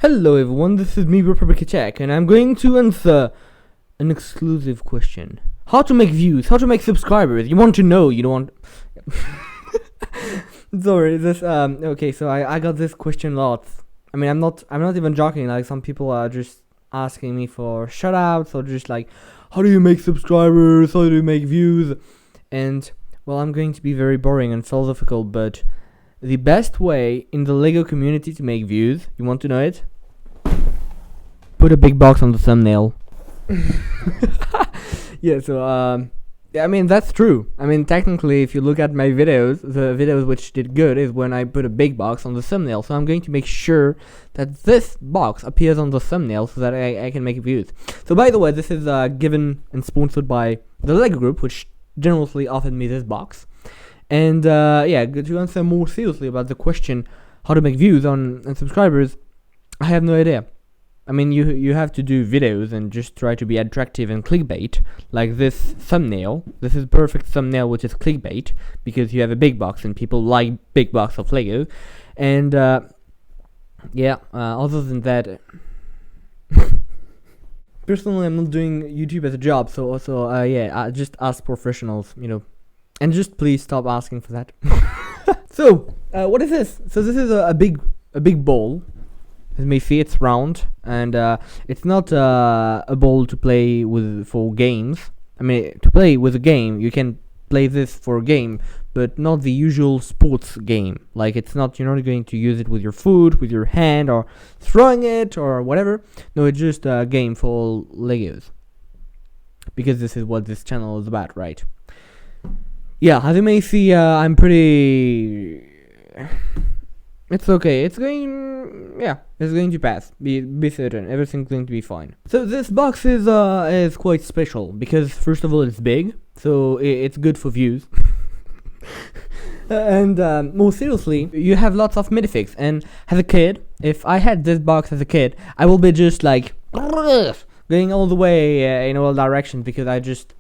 Hello everyone, this is me, Brickbait, and I'm going to answer an exclusive question. How to make views, how to make subscribers. You want to know, you don't want... Sorry, okay, so I got this question a lot. I mean, I'm not even joking, like, some people are just asking me for shoutouts, or just like, how do you make subscribers, how do you make views? And, well, I'm going to be very boring and philosophical, but the best way in the LEGO community to make views, you want to know it? Put a big box on the thumbnail. Yeah, so, I mean, that's true. I mean, technically, if you look at my videos, the videos which did good is when I put a big box on the thumbnail. So I'm going to make sure that this box appears on the thumbnail so that I can make views. So, by the way, this is given and sponsored by the LEGO group, which generously offered me this box. And, yeah, to answer more seriously about the question, how to make views and subscribers, I have no idea. I mean, you have to do videos and just try to be attractive and clickbait, like this thumbnail. This is perfect thumbnail, which is clickbait, because you have a big box and people like big box of Lego. And, yeah, other than that, personally, I'm not doing YouTube as a job, so also, yeah, just ask professionals, you know, and just please stop asking for that. So, what is this? So this is a big ball. As you may see, it's round, and it's not a ball to play with for games. I mean, to play with a game, you can play this for a game, but not the usual sports game. Like, you're not going to use it with your foot, with your hand, or throwing it, or whatever. No, it's just a game for Legos. Because this is what this channel is about, right? Yeah, as you may see, I'm pretty... It's okay, it's going to pass, be certain, everything's going to be fine. So this box is quite special, because first of all it's big, so it's good for views. And more seriously, you have lots of minifigs, and as a kid, if I had this box as a kid, I will be just like, going all the way in all directions, because I just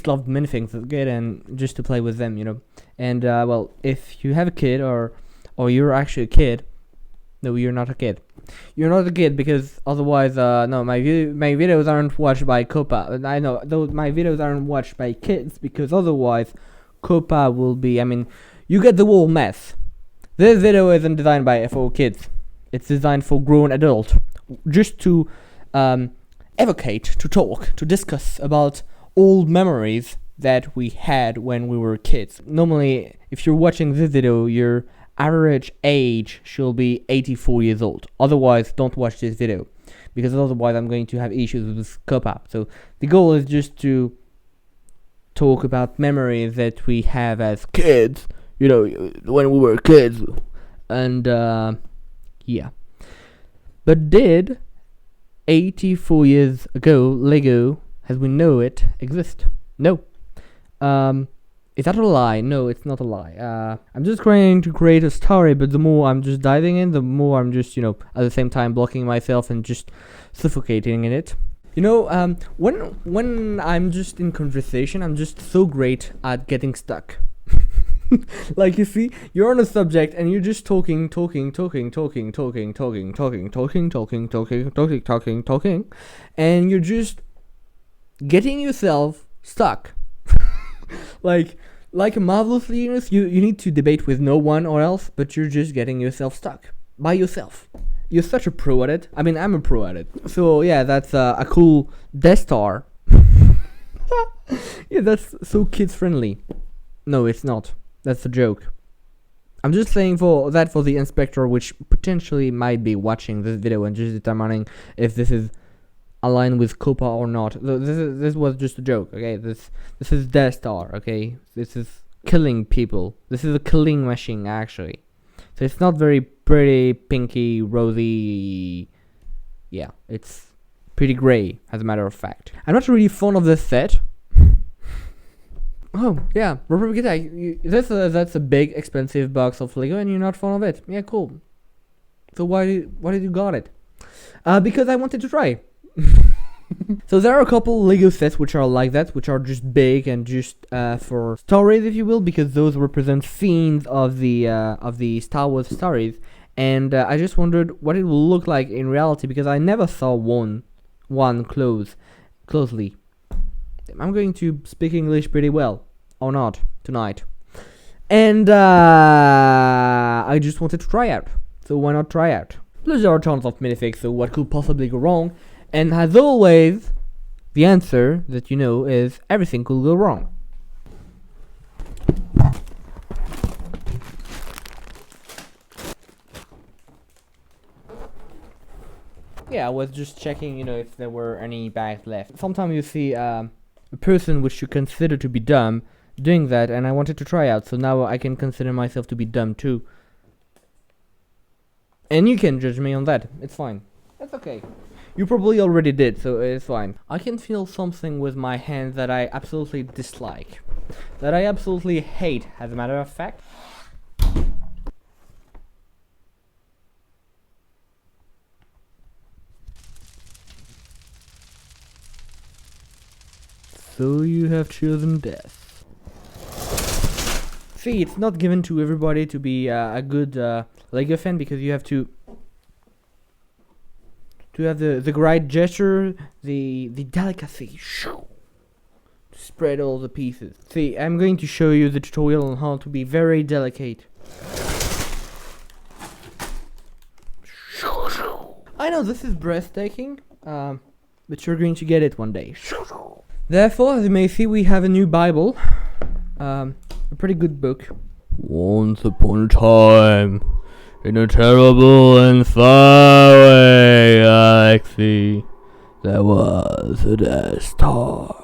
loved minifigs as a kid, and just to play with them, you know. And, well, if you have a kid, or you're actually a kid. No, you're not a kid. You're not a kid, because otherwise, no, my videos aren't watched by Copa. I know, though my videos aren't watched by kids, because otherwise, Copa will be, I mean, you get the whole mess. This video isn't designed for kids. It's designed for grown adults. Just to, evocate, to talk, to discuss about old memories that we had when we were kids. Normally, if you're watching this video, your average age should be 84 years old. Otherwise, don't watch this video, because otherwise I'm going to have issues with this cup. So the goal is just to talk about memories that we have as kids, you know, when we were kids. And yeah, but did 84 years ago Lego as we know it exist? No. Is that a lie? No, it's not a lie. I'm just trying to create a story, but the more I'm just diving in, the more I'm just, you know, at the same time blocking myself and just suffocating in it. You know, when I'm just in conversation, I'm just so great at getting stuck. Like, you see, you're on a subject and you're just talking, and you're just getting yourself stuck. Like a marvelous genius, you need to debate with no one or else, but you're just getting yourself stuck by yourself. You're such a pro at it. I mean, I'm a pro at it. So yeah, that's a cool Death Star. Yeah, that's so kids friendly. No, it's not. That's a joke. I'm just saying for the inspector, which potentially might be watching this video and just determining if this is aligned with Copa or not. This was just a joke, okay? This is Death Star, okay? This is killing people. This is a killing machine, actually. So it's not very pretty, pinky, rosy. Yeah, it's pretty gray, as a matter of fact. I'm not really fond of this set. Oh, yeah, that's a big, expensive box of Lego, and you're not fond of it. Yeah, cool. So why did you got it? Because I wanted to try. So there are a couple Lego sets which are like that, which are just big and just for stories, if you will, because those represent scenes of the Star Wars stories. and I just wondered what it will look like in reality because I never saw one closely. I'm going to speak English pretty well, or not, tonight. And I just wanted to try out, so why not try out? Plus there are tons of minifigs, so what could possibly go wrong? And as always, the answer that you know is everything could go wrong. Yeah, I was just checking, if there were any bags left. Sometimes you see a person which you consider to be dumb doing that, and I wanted to try out, so now I can consider myself to be dumb too. And you can judge me on that. It's fine. It's okay. You probably already did, so it's fine. I can feel something with my hand that I absolutely dislike. That I absolutely hate, as a matter of fact. So you have chosen death. See, it's not given to everybody to be a good Lego fan, because you have to have the right gesture, the delicacy, to spread all the pieces. See, I'm going to show you the tutorial on how to be very delicate. I know this is breathtaking, but you're going to get it one day. Therefore, as you may see, we have a new Bible, a pretty good book. Once upon a time, in a terrible and faraway galaxy, there was a Death Star.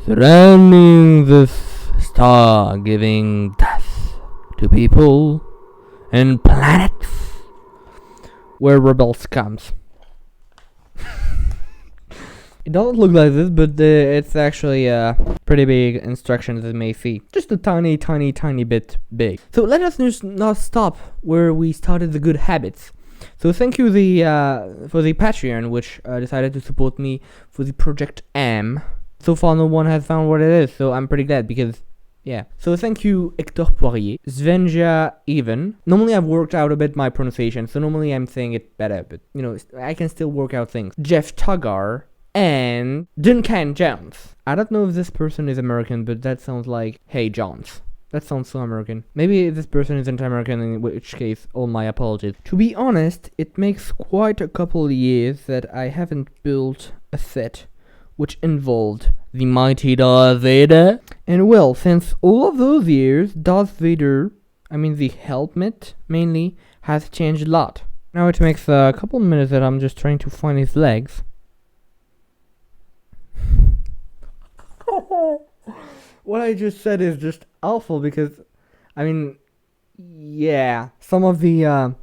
Surrounding this star, giving death to people and planets where rebels comes. It doesn't look like this, but it's actually pretty big instructions, as you may see. Just a tiny bit big. So let us just not stop where we started the good habits. So thank you for the Patreon, which decided to support me for the Project M. So far no one has found what it is, so I'm pretty glad, because yeah. So thank you Hector Poirier, Svenja Even. Normally I've worked out a bit my pronunciation, so normally I'm saying it better, but I can still work out things. Jeff Tuggar, and Duncan Jones. I don't know if this person is American, but that sounds like Hey Jones. That sounds so American. Maybe this person isn't American, in which case, all my apologies. To be honest, it makes quite a couple of years that I haven't built a set which involved the mighty Darth Vader. And well, since all of those years, Darth Vader, the helmet mainly, has changed a lot. Now it makes a couple minutes that I'm just trying to find his legs. What I just said is just awful, because yeah, some of the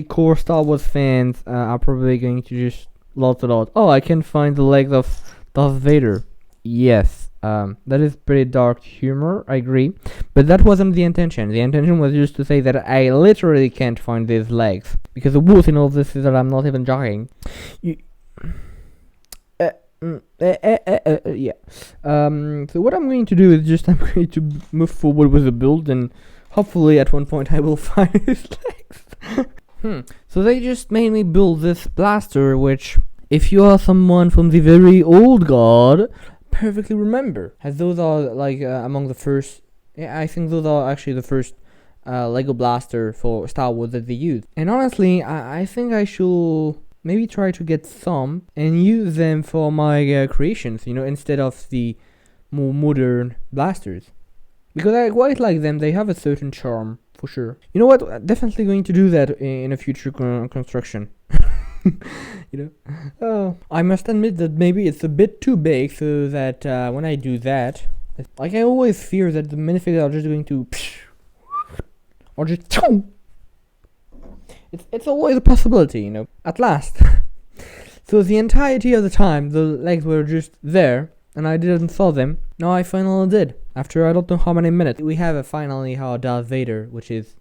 core Star Wars fans are probably going to just lot. Oh, I can find the legs of Darth Vader. Yes, that is pretty dark humor, I agree, but that wasn't the intention. The intention was just to say that I literally can't find these legs, because the worst in all this is that I'm not even joking. Yeah. So what I'm going to do is just I'm going to move forward with the build, and hopefully at one point I will find his legs. So they just made me build this blaster, which, if you are someone from the very old guard, perfectly remember, as those are like among the first. Yeah, I think those are actually the first Lego blaster for Star Wars that they used. And honestly, I think I should maybe try to get some and use them for my creations, instead of the more modern blasters, because I quite like them. They have a certain charm, for sure. You know what? I'm definitely going to do that in a future construction. Oh, I must admit that maybe it's a bit too big, so that when I do that, like, I always fear that the minifigs are just going to or just It's always a possibility, at last. So the entirety of the time, the legs were just there, and I didn't saw them. Now I finally did. After I don't know how many minutes, we have finally our Darth Vader, which is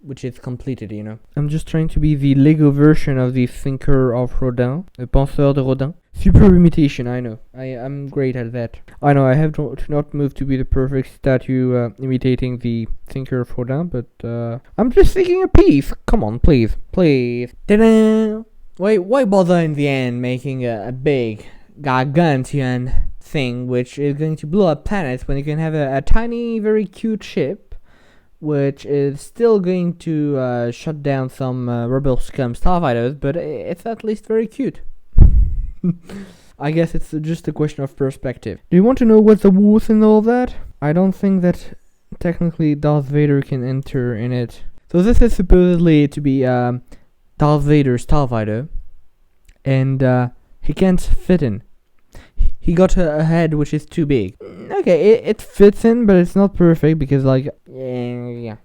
which is completed, you know. I'm just trying to be the Lego version of the thinker of Rodin, the penseur de Rodin. Super imitation, I know. I'm great at that. I know I have to not move to be the perfect statue imitating the thinker of Rodin, but I'm just thinking a piece. Come on, please. Ta-da! Why bother in the end making a big, gargantuan thing which is going to blow up planets when you can have a tiny, very cute ship which is still going to shut down some rebel scum starfighters, but it's at least very cute. I guess it's just a question of perspective. Do you want to know what's the worth in all that? I don't think that technically Darth Vader can enter in it. So this is supposedly to be Darth Vader's starfighter, and he can't fit in. He got a head which is too big. Okay, it fits in, but it's not perfect because, like, yeah.